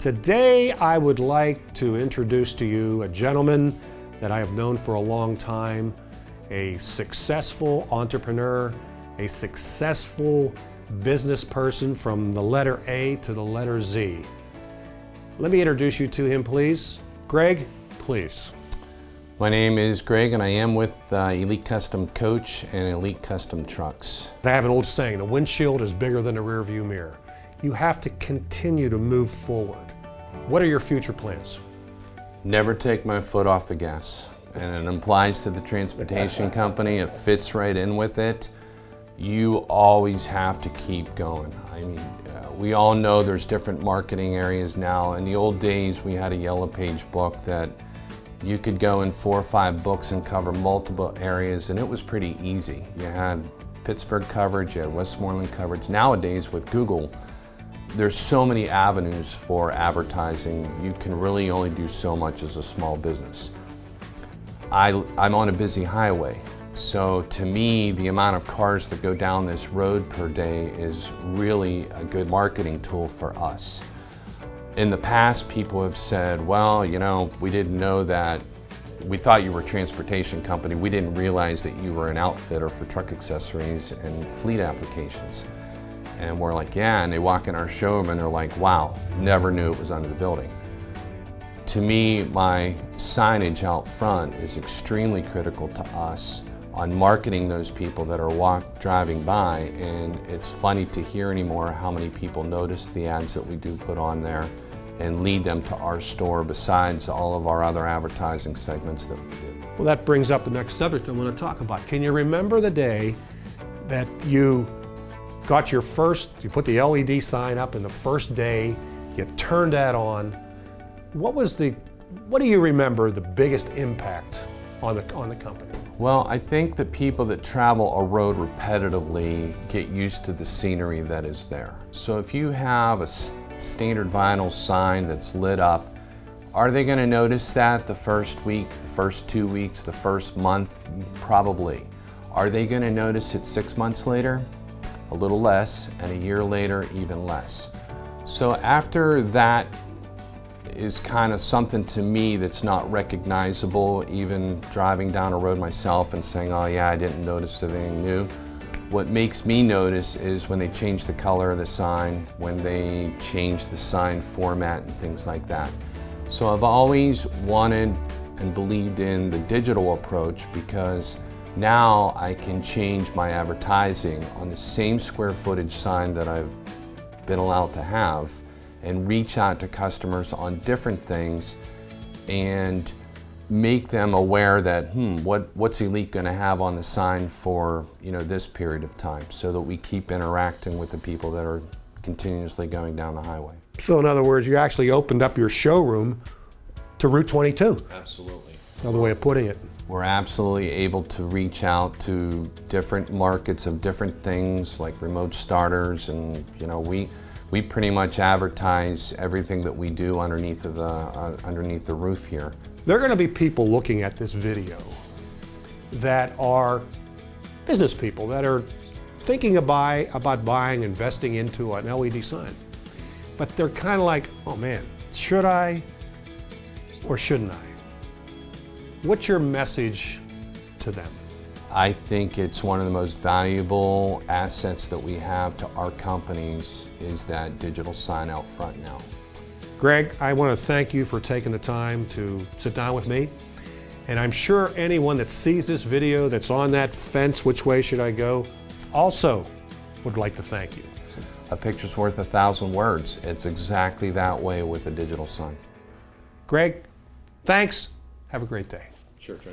Today, I would like to introduce to you a gentleman that I have known for a long time, a successful entrepreneur, a successful business person from the letter A to the letter Z. Let me introduce you to him, please. Greg, please. My name is Greg, and I am with Elite Custom Coach and Elite Custom Trucks. I have an old saying, the windshield is bigger than the rear view mirror. You have to continue to move forward. What are your future plans? Never take my foot off the gas. And it applies to the transportation company. It fits right in with it. You always have to keep going. I mean, we all know there's different marketing areas now. In the old days, we had a yellow page book that you could go in 4 or 5 books and cover multiple areas, and it was pretty easy. You had Pittsburgh coverage, you had Westmoreland coverage. Nowadays with Google, there's so many avenues for advertising. You can really only do so much as a small business. I'm on a busy highway, so to me, the amount of cars that go down this road per day is really a good marketing tool for us. In the past, people have said, well, you know, we didn't know that. We thought you were a transportation company. We didn't realize that you were an outfitter for truck accessories and fleet applications. And we're like, yeah, and they walk in our showroom and they're like, wow, never knew it was under the building. To me, my signage out front is extremely critical to us on marketing those people that are driving by, and it's funny to hear anymore how many people notice the ads that we do put on there and lead them to our store besides all of our other advertising segments that we do. Well, that brings up the next subject I want to talk about. Can you remember the day that you got your first, you put the LED sign up in the first day, you turned that on? What do you remember the biggest impact on the company? Well, I think that people that travel a road repetitively get used to the scenery that is there. So if you have a standard vinyl sign that's lit up, are they going to notice that the first week, the first 2 weeks, the first month? Probably. Are they going to notice it 6 months later? A little less, and a year later, even less. So after that is kind of something to me that's not recognizable, even driving down a road myself and saying, oh yeah, I didn't notice anything new. What makes me notice is when they change the color of the sign, when they change the sign format and things like that. So I've always wanted and believed in the digital approach, because now I can change my advertising on the same square footage sign that I've been allowed to have and reach out to customers on different things and make them aware that, what's Elite going to have on the sign for, this period of time, so that we keep interacting with the people that are continuously going down the highway. So in other words, you actually opened up your showroom to Route 22. Absolutely. Another way of putting it. We're absolutely able to reach out to different markets of different things like remote starters, and we pretty much advertise everything that we do underneath the roof here. There are going to be people looking at this video that are business people that are thinking about buying, investing into an LED sign. But they're kind of like, oh man, should I or shouldn't I? What's your message to them? I think it's one of the most valuable assets that we have to our companies is that digital sign out front now. Greg, I want to thank you for taking the time to sit down with me. And I'm sure anyone that sees this video that's on that fence, which way should I go, also would like to thank you. A picture's worth 1,000 words. It's exactly that way with a digital sign. Greg, thanks. Have a great day. Sure, Jay.